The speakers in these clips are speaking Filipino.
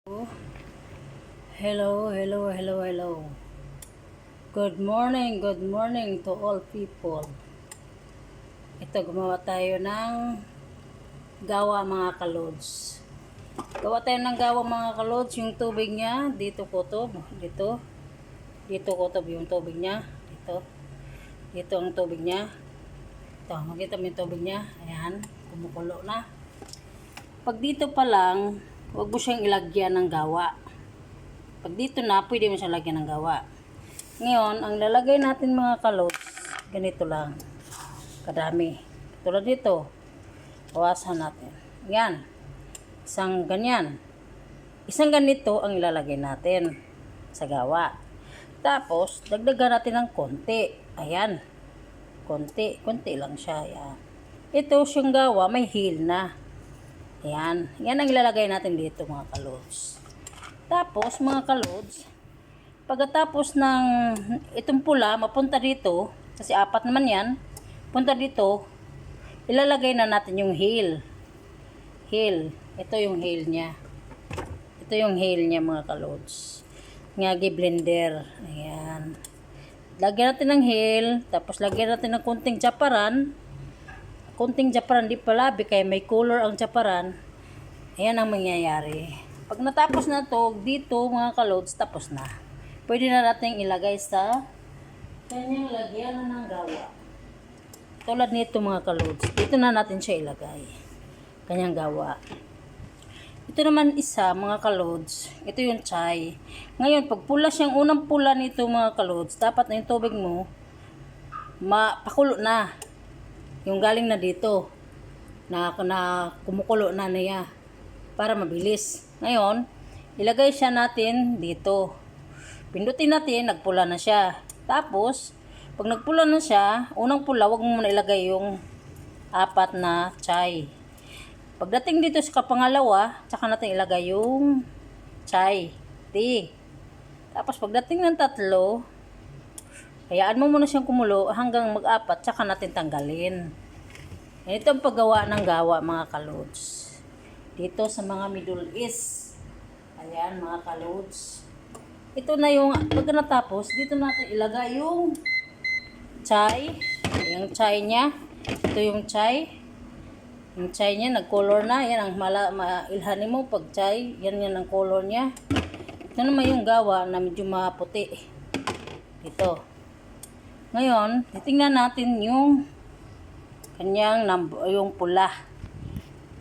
Hello, hello, hello, hello. Good morning to all people. Ito, gumawa tayo ng gawa mga kalods. Gawa tayo ng gawa mga kalods. Yung tubig niya, dito kutob. Dito kutob yung tubig niya. Dito ang tubig niya. Ito, makita mo yung tubig niya. Ayan, kumukulo na. Pag dito pa lang, huwag mo siyang ilagyan ng gawa. Pag dito na, pwede mo siyang lagyan ng gawa. Ngayon, ang lalagay natin mga kalods, ganito lang. Kadami. Tulad dito. Bawasan natin. Yan. Isang ganyan. Isang ganito ang ilalagay natin sa gawa. Tapos, dagdagan natin ng konti. Ayan. Konti. Konti lang siya. Ayan. Ito siyang gawa, may heel na. Ayan. Yan ang ilalagay natin dito mga kalods. Tapos, mga kalods, pagkatapos ng itong pula, mapunta dito, kasi apat naman yan, punta dito, ilalagay na natin yung heel. Heel. Ito yung heel niya. Ito yung heel niya mga kalods. Ngagi blender. Ayan. Lagyan natin ng heel, tapos lagyan natin ng kunting chaparan. Kunting chaparan, di palabi, kaya may color ang chaparan. Ayan ang mangyayari. Pag natapos na to, dito mga kalods, tapos na. Pwede na natin ilagay sa kanyang lagyan ng gawa. Tulad nito mga kalods. Dito na natin siya ilagay. Kanyang gawa. Ito naman isa mga kalods. Ito yung chai. Ngayon, pag pula siyang unang pula nito mga kalods, dapat na yung tubig mo mapakulo na. Yung galing na dito. Na kumukulo na niya. Para mabilis. Ngayon, ilagay siya natin dito. Pindutin natin, nagpula na siya. Tapos, pag nagpula na siya, unang pula, wag mo muna ilagay yung apat na chai. Pagdating dito sa pangalawa, tsaka natin ilagay yung chai, tea. Tapos, pagdating ng tatlo, hayaan mo muna siyang kumulo hanggang mag-apat, tsaka natin tanggalin. Ito ang paggawa ng gawa, mga kalods. Dito sa mga Middle East. Ayan, mga kalods. Ito na yung, pag natapos, dito natin ilagay yung chai. Yung chai niya. Ito yung chai. Yung chai niya, nag-color na. Yan ang mailhanin mo pag chai. Yan ang color niya. Ito naman yung gawa na medyo maputi. Ito. Ngayon, titingnan natin yung kanyang yung pula.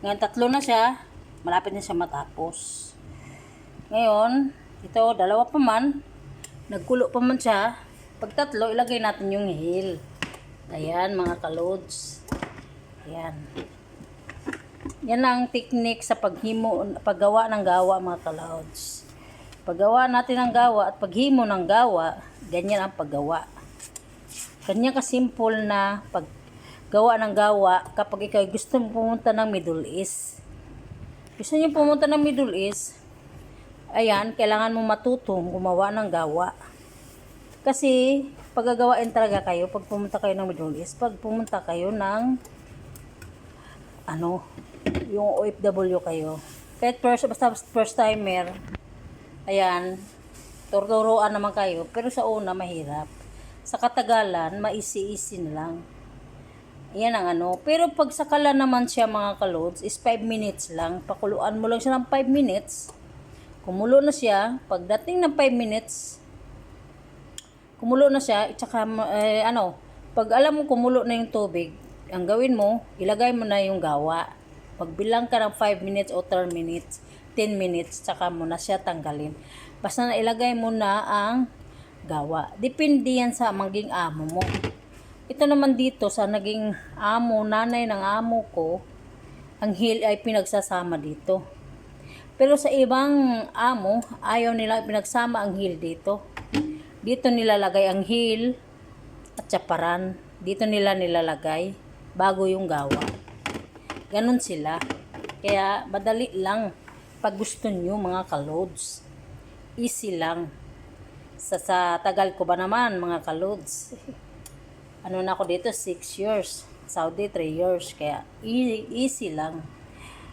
Ngayon, tatlo na siya. Malapit na siya matapos. Ngayon, ito, dalawa pa man. Nagkulo pa man siya. Pag tatlo, ilagay natin yung heel. Ayan, mga kalods. Ayan. Yan ang technique sa paggawa ng gawa, mga kalods. Paggawa natin ng gawa at paghimo ng gawa, ganyan ang paggawa. Ganyan kasimple na paggawa ng gawa kapag ikaw gusto mo pumunta ng Middle East. Gusto niyo pumunta ng Middle East, ayan, kailangan mo matutong gumawa ng gawa. Kasi, paggagawain talaga kayo, pag pumunta kayo ng Middle East, pag pumunta kayo ng, yung OFW kayo. Kahit basta first timer, ayan, turuan naman kayo, pero sa una, mahirap. Sa katagalan, maisi-easy na lang. Yan ang Pero pag sakala naman siya mga kalods, is 5 minutes lang. Pakuluan mo lang siya ng 5 minutes. Kumulo na siya, pagdating ng 5 minutes, kumulo na siya, tsaka, pag alam mo kumulo na yung tubig, ang gawin mo, ilagay mo na yung gawa. Pagbilang ka ng 5 minutes o 10 minutes, 10 minutes, tsaka mo na siya tanggalin. Basta na ilagay mo na ang gawa. Depende yan sa maging amo mo. Ito naman dito, sa naging amo, nanay ng amo ko, ang heel ay pinagsasama dito. Pero sa ibang amo, ayaw nila pinagsama ang heel dito. Dito nilalagay ang heel at chaparan. Dito nila nilalagay bago yung gawa. Ganon sila. Kaya madali lang pag gusto nyo mga kalods. Easy lang. Sa tagal ko ba naman mga kalods. Na ako dito 6 years. Saudi 3 years. Kaya easy lang.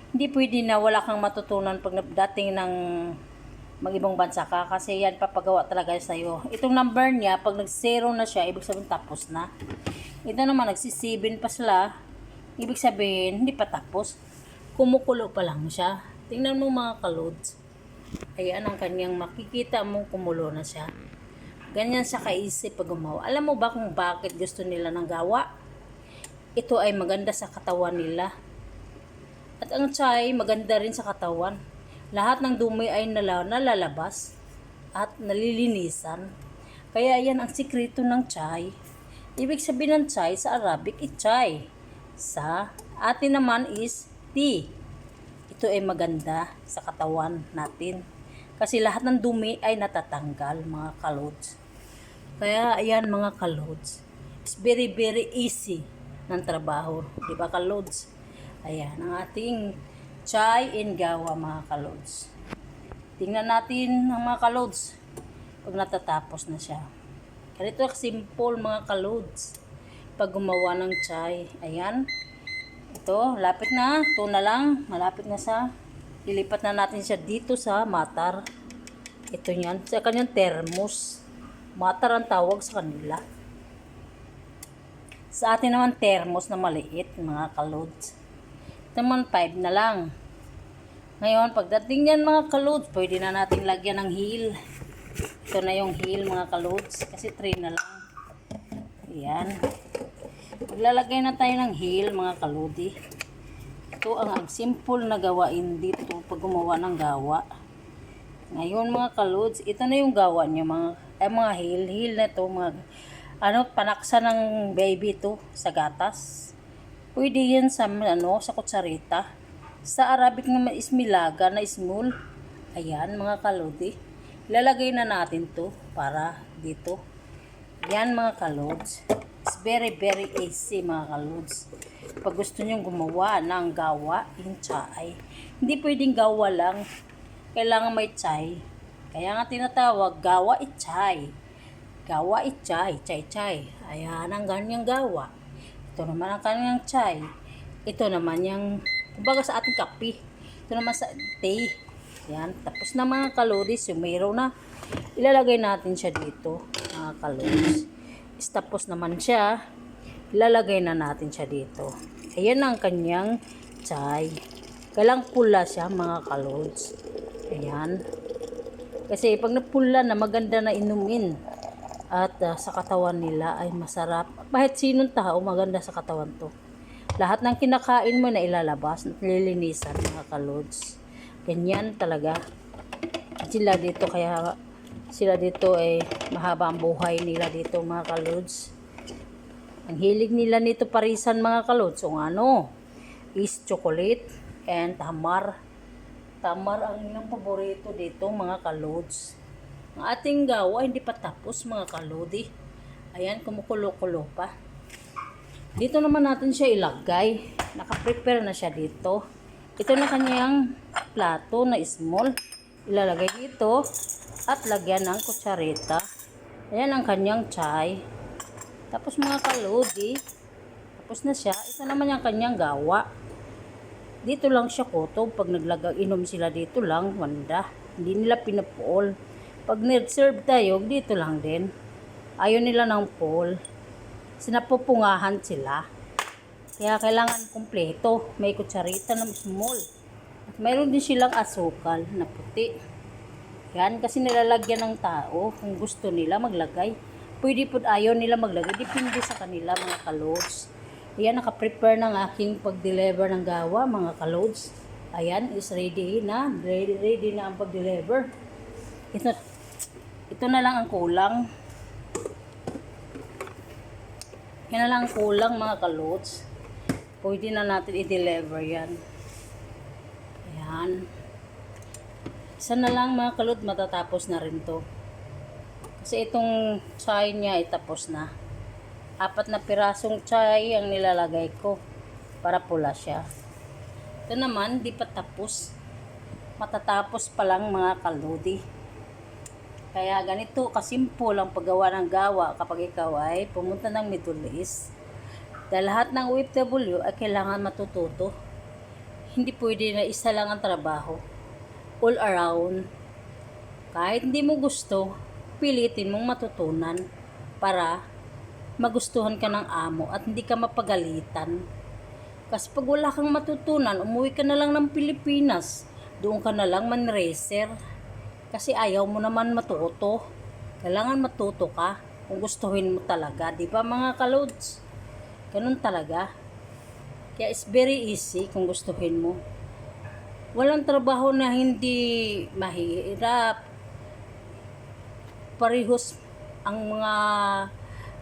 Hindi pwede na wala kang matutunan pag dating ng mag-ibang bansa ka kasi yan papagawa talaga sa'yo. Itong number niya, pag nag-0 na siya, ibig sabihin tapos na. Ito naman, nagsi-7 pa sila, ibig sabihin, hindi pa tapos. Kumukulo pa lang siya. Tingnan mo mga kalods. Ayan ang kanyang makikita mo, kumulo na siya. Ganyan siya kaisip pag gumawa. Alam mo ba kung bakit gusto nila ng gawa? Ito ay maganda sa katawan nila. At ang chai, maganda rin sa katawan. Lahat ng dumi ay nalalabas at nalilinisan. Kaya yan ang sikreto ng chai. Ibig sabihin ng chai sa Arabic is chai. Sa atin naman is tea. Ito ay maganda sa katawan natin. Kasi lahat ng dumi ay natatanggal mga kalods. Kaya ayan mga kalods. It's very very easy ng trabaho. Diba kalods? Ayan ang ating chai in gawa mga kalods. Tingnan natin ang mga kalods pag natatapos na siya. Ganito simple mga kalods pag gumawa ng chai. Ayan. Ito, lapit na. Ito na lang. Malapit na sa. Lilipat na natin siya dito sa matar. Ito yan. Sa kanyang thermos. Matar ang tawag sa kanila. Sa atin naman thermos na maliit mga kalods. Ito naman 5 na lang. Ngayon, pagdating yan mga kalods, pwede na natin lagyan ng heel. Ito na yung heel mga kalods. Kasi 3 na lang. Ayan. Maglalagay na tayo ng heel mga kalodi. Ito ang simple na gawain dito pag gumawa ng gawa. Ngayon mga kalods, ito na yung gawa niya mga heel. Heel na to mga panaksa ng baby to sa gatas. Pwede yan sa sa kutsarita. Sa Arabic naman is milaga na small. Ayan mga kalodi. Ilalagay na natin to para dito. Yan mga kalods. It's very very easy mga kalods. Pag gusto nyo gumawa ng gawa in chai, hindi pwedeng gawa lang. Kailangan may chai. Kaya nga tinatawag gawa itchay. Gawa itchay. Chay. Ayan ang ganyang gawa. Ito naman ang kanyang chai. Ito naman yung, kumbaga sa ating kape. Ito naman sa tea. Yan. Tapos na mga kalodis, yung mayroon na. Ilalagay natin siya dito, mga kalodis. Tapos naman siya, ilalagay na natin siya dito. Ayan ang kanyang chai. Kailang pula siya, mga kalodis. Ayan. Kasi pag napula na, maganda na inumin. At sa katawan nila ay masarap. Kahit sinong tao, maganda sa katawan to. Lahat ng kinakain mo na ilalabas at lilinisan mga kalods. Ganyan talaga. Sila dito ay mahaba ang buhay nila dito mga kalods. Ang hilig nila nito parisan mga kalods. So is chocolate and tamar. Tamar ang ilang paborito dito mga kalods. Ang ating gawa hindi pa tapos mga kalodi. Ayan, kumukulo-kulo pa. Dito naman natin siya ilagay. Naka-prepare na siya dito. Ito na kanyang plato na small. Ilalagay dito at lagyan ng kutsareta. Ayan ang kanyang chai. Tapos mga kalodi, tapos na siya. Ito naman yung kanyang gawa. Dito lang siya kutob. Pag inom sila dito lang, wanda. Hindi nila pinapuol. Pag nag-serve tayo, dito lang din. Ayaw nila ng pool. Sinapupungahan sila. Kaya kailangan kumpleto. May kutsarita na small. At mayroon din silang asukal na puti. Yan, kasi nilalagyan ng tao. Kung gusto nila maglagay. Pwede po ayaw nila maglagay. Depende sa kanila mga kalods. Ayan, nakaprepare ng aking pag-deliver ng gawa mga kalods. Ayan, is ready na. Ready na ang pag-deliver. Ito na lang ang kulang. Yan na lang ang kulang mga kalods. Pwede na natin i-deliver yan. Ayan. Isa na lang mga kalod, matatapos na rin to. Kasi itong chai niya ay tapos na. 4 na pirasong chai ang nilalagay ko para pula siya. Ito naman, di pa tapos. Matatapos pa lang mga kalodi. Kaya ganito kasimple ang paggawa ng gawa kapag ikaw ay pumunta ng Middle East. Dahil lahat ng OFW ay kailangan matututo. hindi pwede na isa lang ang trabaho. All around. Kahit hindi mo gusto, pilitin mong matutunan para magustuhan ka ng amo at hindi ka mapagalitan. Kasi pag wala kang matutunan, umuwi ka na lang ng Pilipinas. Doon ka na lang manracer. Kasi ayaw mo naman matuto. Kailangan matuto ka kung gustuhin mo talaga. Di ba mga kalods? Ganun talaga. Kaya it's very easy kung gustuhin mo. Walang trabaho na hindi mahirap. Parehos ang mga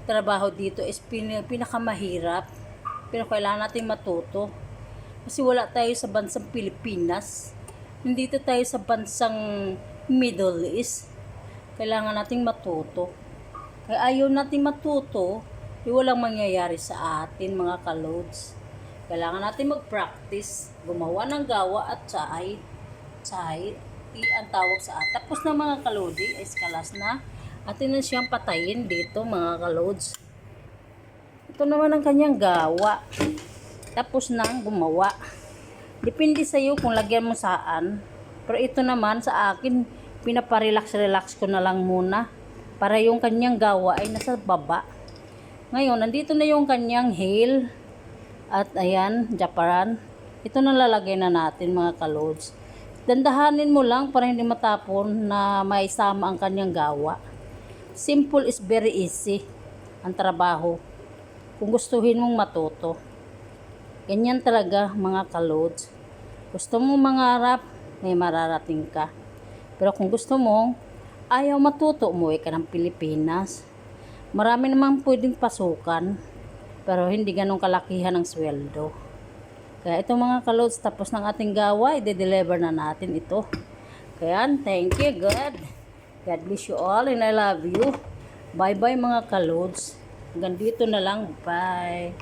trabaho dito is pinakamahirap. Pero kailangan natin matuto. Kasi wala tayo sa bansang Pilipinas. Nandito tayo sa bansang Middle East. Kailangan nating matuto. Kaya ayaw nating matuto, walang mangyayari sa atin mga kalods. Kailangan natin mag-practice, gumawa ng gawa at tsahay. Tsahay, ang tawag sa at. Tapos na mga kalodi, eskalas na. Atin na siyang patayin dito mga kalods. Ito naman ang kanyang gawa. Tapos nang gumawa. Depende sa iyo kung lagyan mo saan. Pero ito naman sa akin, pinaparelax-relax ko na lang muna. Para yung kanyang gawa ay nasa baba. Ngayon, nandito na yung kanyang heel. At ayan, Japaran. Ito na lalagay na natin mga kalods. Dandahanin mo lang para hindi matapon na maisama ang kanyang gawa. Simple is very easy ang trabaho. Kung gustuhin mong matuto. Ganyan talaga mga kalods. Gusto mong mangarap, may mararating ka. Pero kung gusto mong ayaw matuto, umuwi ka ng Pilipinas. Marami namang pwedeng pasukan. Pero hindi ganun kalakihan ang sweldo. Kaya ito mga kalods, tapos ng ating gawa, i-deliver na natin ito. Kaya thank you God. God bless you all and I love you. Bye bye mga kalods. Hanggang dito na lang. Bye.